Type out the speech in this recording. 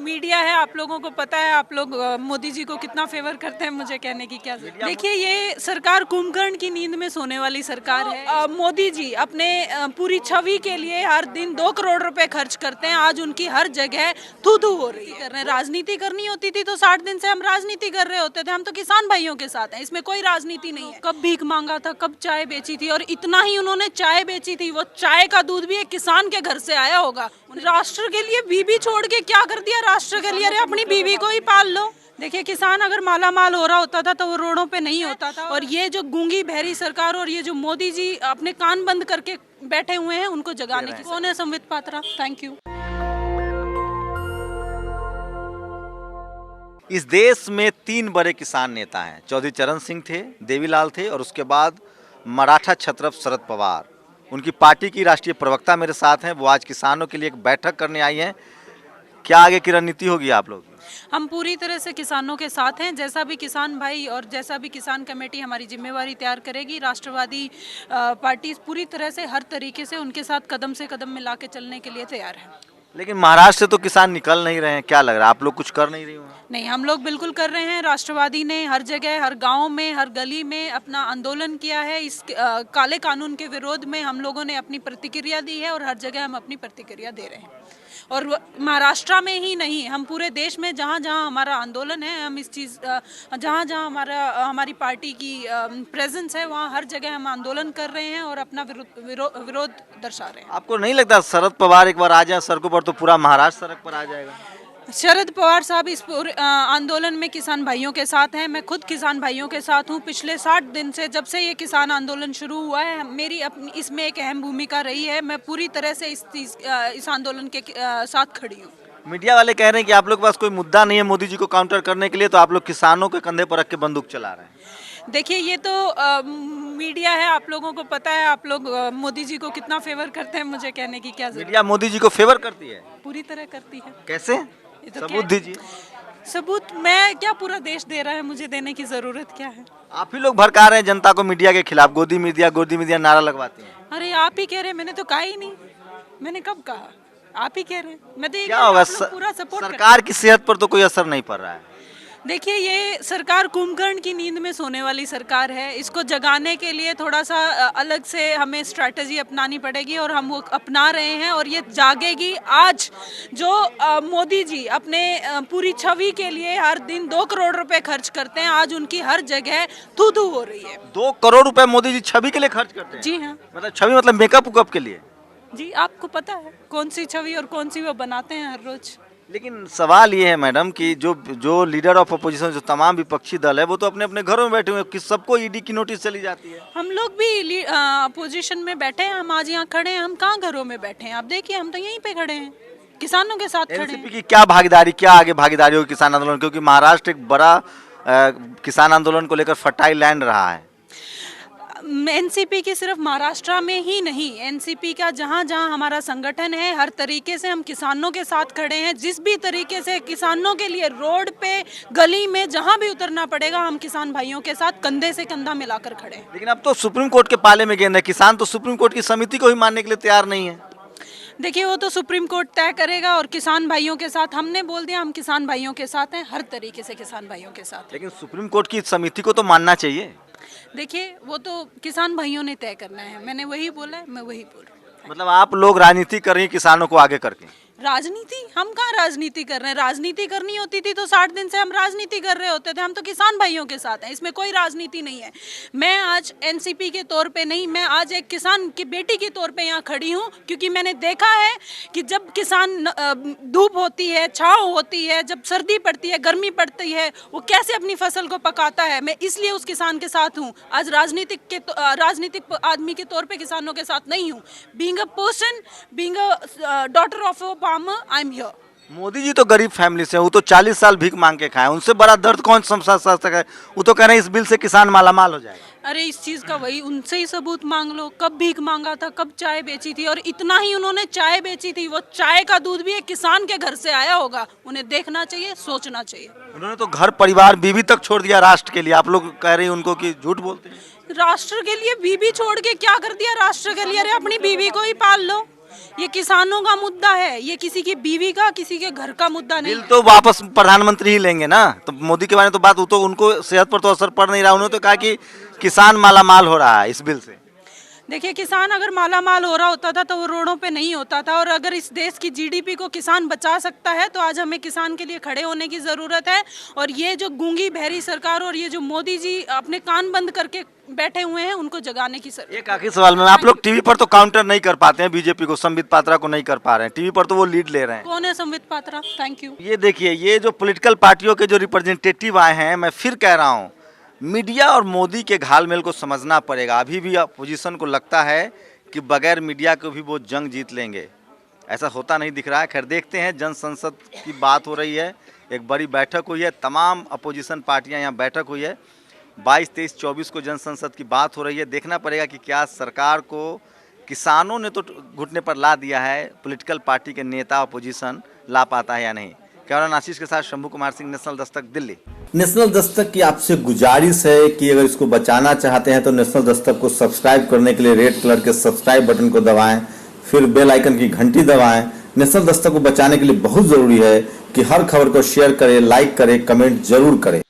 Media है, आप लोगों को पता है, आप लोग मोदी जी को कितना फेवर करते हैं, मुझे कहने की क्या जरूरत। देखिए, ये सरकार कुंभकर्ण की नींद में सोने वाली सरकार है। मोदी जी अपने पूरी छवि के लिए हर दिन 2 करोड़ रुपए खर्च करते हैं। आज उनकी हर जगह थू थू हो रही है। राजनीति करनी होती थी तो 60 दिन से हम राजनीति कर रहे होते थे। हम तो किसान भाइयों के साथ हैं, इसमें कोई राजनीति नहीं है। कब भीख मांगा था, कब चाय बेची थी, और इतना ही उन्होंने चाय बेची थी, वो चाय का दूध भी एक किसान के घर से आया होगा। राष्ट्र के लिए बीबी छोड़ के क्या कर दिया राष्ट्र के लिए? अरे अपनी बीबी को ही पाल लो। देखिए, किसान अगर माला माल हो रहा होता था तो वो रोडों पे नहीं होता था। और ये जो गूंगी बहरी सरकार और ये जो मोदी जी अपने कान बंद करके बैठे हुए हैं, उनको जगाने की कौन है? संबित पात्रा। Thank you. इस देश में 3 बड़े किसान नेता हैं। चौधरी चरण सिंह थे, देवीलाल थे, और उसके बाद मराठा क्षत्रप शरद पवार। उनकी पार्टी की राष्ट्रीय प्रवक्ता मेरे साथ हैं। वो आज किसानों के लिए एक बैठक करने आई हैं। क्या आगे की रणनीति होगी आप लोग? हम पूरी तरह से किसानों के साथ हैं। जैसा भी किसान भाई और जैसा भी किसान कमेटी हमारी जिम्मेवारी तैयार करेगी, राष्ट्रवादी पार्टी पूरी तरह से हर तरीके से उनके साथ कदम से कदम मिला के चलने के लिए तैयार है। लेकिन महाराष्ट्र से तो किसान निकल नहीं रहे हैं, क्या लग रहा है? आप लोग कुछ कर नहीं रही हो? नहीं, हम लोग बिल्कुल कर रहे हैं। राष्ट्रवादी ने हर जगह, हर गांव में, हर गली में अपना आंदोलन किया है। इस काले कानून के विरोध में हम लोगों ने अपनी प्रतिक्रिया दी है और हर जगह हम अपनी प्रतिक्रिया दे रहे हैं। और महाराष्ट्र में ही नहीं, हम पूरे देश में जहाँ जहाँ हमारा आंदोलन है, हम इस चीज़ जहाँ जहाँ हमारी पार्टी की प्रेजेंस है, वहाँ हर जगह हम आंदोलन कर रहे हैं और अपना विरोध दर्शा रहे हैं। आपको नहीं लगता शरद पवार एक बार आ जाए सड़कों पर तो पूरा महाराष्ट्र सड़क पर आ जाएगा? शरद पवार साहब इस आंदोलन में किसान भाइयों के साथ हैं। मैं खुद किसान भाइयों के साथ हूं। पिछले 60 दिन से, जब से ये किसान आंदोलन शुरू हुआ है, मेरी अपनी इसमें एक अहम भूमिका रही है। मैं पूरी तरह से इस आंदोलन के साथ खड़ी हूं। मीडिया वाले कह रहे हैं कि आप लोग के पास कोई मुद्दा नहीं है मोदी जी को काउंटर करने के लिए, तो आप लोग किसानों के कंधे पर रख के बंदूक चला रहे हैं। देखिए, ये तो मीडिया है, आप लोगों को पता है, आप लोग मोदी जी को कितना फेवर करते हैं, मुझे कहने की क्या जरूरत। मीडिया मोदी जी को फेवर करती है? पूरी तरह करती है। कैसे? तो सबूत दीजिए। सबूत मैं क्या, पूरा देश दे रहा है, मुझे देने की जरूरत क्या है? आप ही लोग भड़का रहे हैं जनता को मीडिया के खिलाफ। गोदी मीडिया नारा लगवाते हैं। अरे आप ही कह रहे हैं, मैंने तो कहा ही नहीं। मैंने कब कहा? आप ही कह रहे हैं। मैं तो क्या होगा? पूरा सपोर्ट सरकार की सेहत पर तो कोई असर नहीं पड़ रहा है। देखिए, ये सरकार कुंभकर्ण की नींद में सोने वाली सरकार है। इसको जगाने के लिए थोड़ा सा अलग से हमें स्ट्रैटेजी अपनानी पड़ेगी और हम वो अपना रहे हैं और ये जागेगी। आज जो मोदी जी अपने पूरी छवि के लिए हर दिन 2 करोड़ रुपए खर्च करते हैं, आज उनकी हर जगह थू थू हो रही है। 2 करोड़ रुपए मोदी जी छवि के लिए खर्च करते हैं? जी हाँ। मतलब छवि मतलब मेकअप उकअप के लिए? जी, आपको पता है कौन सी छवि और कौन सी वो बनाते हैं हर रोज। लेकिन सवाल ये है मैडम कि जो लीडर ऑफ अपोजिशन, जो तमाम विपक्षी दल है, वो तो अपने अपने घरों में बैठे हुए हैं कि सबको ईडी की नोटिस चली जाती है। हम लोग भी अपोजिशन में बैठे हैं। हम आज यहाँ खड़े हैं। हम कहाँ घरों में बैठे हैं? आप देखिए, हम तो यहीं पे खड़े हैं, किसानों के साथ खड़े हैं। एनसीपी की क्या भागीदारी, क्या आगे भागीदारी होगी किसान आंदोलन? क्योंकि महाराष्ट्र एक बड़ा किसान आंदोलन को लेकर फर्टाइल लैंड रहा है। एनसीपी की सिर्फ महाराष्ट्र में ही नहीं, एनसीपी का जहाँ जहाँ हमारा संगठन है, हर तरीके से हम किसानों के साथ खड़े हैं। जिस भी तरीके से किसानों के लिए रोड पे, गली में, जहाँ भी उतरना पड़ेगा, हम किसान भाइयों के साथ कंधे से कंधा मिलाकर खड़े हैं। लेकिन अब तो सुप्रीम कोर्ट के पाले में गेंद है। किसान तो सुप्रीम कोर्ट की समिति को ही मानने के लिए तैयार नहीं है। देखिए, वो तो सुप्रीम कोर्ट तय करेगा और किसान भाइयों के साथ हमने बोल दिया, हम किसान भाइयों के साथ हैं, हर तरीके से किसान भाइयों के साथ। लेकिन सुप्रीम कोर्ट की समिति को तो मानना चाहिए। देखिए, वो तो किसान भाइयों ने तय करना है। मैंने वही बोला है, मैं वही बोल रही हूँ। मतलब आप लोग राजनीति कर रही हैं किसानों को आगे करके? राजनीति? हम कहाँ राजनीति कर रहे हैं? राजनीति करनी होती थी तो 60 दिन से हम राजनीति कर रहे होते थे। हम तो किसान भाइयों के साथ हैं, इसमें कोई राजनीति नहीं है। मैं आज एनसीपी के तौर पे नहीं, मैं आज एक किसान की बेटी के तौर पे यहाँ खड़ी हूँ, क्योंकि मैंने देखा है कि जब किसान धूप होती है, छाँव होती है, जब सर्दी पड़ती है, गर्मी पड़ती है, वो कैसे अपनी फसल को पकाता है। मैं इसलिए उस किसान के साथ हूँ। आज राजनीतिक आदमी के तौर पर किसानों के साथ नहीं हूँ। Being a person, being a daughter of I am here. Modi ji तो गरीब फैमिली से, वो तो 40 साल भीख मांग के खाए। उनसे बड़ा दर्द कौन समझ सकता है? वो तो कह रहे हैं इस बिल से किसान मालामाल हो जाएगा। अरे, इस चीज का वही उनसे ही सबूत मांग लो। कब भीख मांगा था, कब चाय बेची थी, और इतना ही उन्होंने चाय बेची थी, वो चाय का दूध भी एक किसान के घर से आया होगा। उन्हें देखना चाहिए, सोचना चाहिए। उन्होंने तो घर परिवार बीवी तक छोड़ दिया राष्ट्र के लिए। आप लोग कह रहे हैं उनको कि झूठ बोलते हैं। राष्ट्र के लिए बीबी छोड़ के क्या कर दिया राष्ट्र के लिए? अरे अपनी बीबी को ही पाल लो। ये किसानों का मुद्दा है, ये किसी की बीवी का, किसी के घर का मुद्दा नहीं बिल है। तो वापस प्रधानमंत्री ही लेंगे ना, तो मोदी के बारे में तो बात, वो तो उनको सेहत पर तो असर पड़ नहीं रहा, उन्होंने तो कहा कि किसान माला माल हो रहा है इस बिल से। देखिए, किसान अगर माला माल हो रहा होता था तो वो रोडों पे नहीं होता था, और अगर इस देश की जीडीपी को किसान बचा सकता है तो आज हमें किसान के लिए खड़े होने की ज़रूरत है। और ये जो गूंगी बहरी सरकार और ये जो मोदी जी अपने कान बंद करके बैठे हुए हैं, उनको जगाने की जरूरत। एक आखिरी सवाल में, आप लोग टीवी पर तो काउंटर नहीं कर पाते हैं बीजेपी को, संबित पात्रा को नहीं कर पा रहे हैं, टीवी पर तो वो लीड ले रहे हैं। कौन है संबित पात्रा? Thank you. ये देखिए, ये जो पॉलिटिकल पार्टियों के जो रिप्रेजेंटेटिव आए हैं, मैं फिर कह रहा हूँ, मीडिया और मोदी के घालमेल को समझना पड़ेगा। अभी भी अपोजिशन को लगता है कि बगैर मीडिया को भी वो जंग जीत लेंगे, ऐसा होता नहीं दिख रहा है। खैर देखते हैं, जन संसद की बात हो रही है, एक बड़ी बैठक हुई है, तमाम अपोजिशन पार्टियां यहाँ बैठक हुई है, 22, 23, 24 को जन संसद की बात हो रही है। देखना पड़ेगा कि क्या सरकार को किसानों ने तो घुटने पर ला दिया है, पॉलिटिकल पार्टी के नेता अपोजिशन ला पाता है या नहीं। कैमरा आशीष के साथ शंभू कुमार सिंह, नेशनल दस्तक, दिल्ली। नेशनल दस्तक की आपसे गुजारिश है कि अगर इसको बचाना चाहते हैं तो नेशनल दस्तक को सब्सक्राइब करने के लिए रेड कलर के सब्सक्राइब बटन को दबाएं, फिर बेल आइकन की घंटी दबाएं। नेशनल दस्तक को बचाने के लिए बहुत जरूरी है कि हर खबर को शेयर करें, लाइक करें, कमेंट जरूर करें।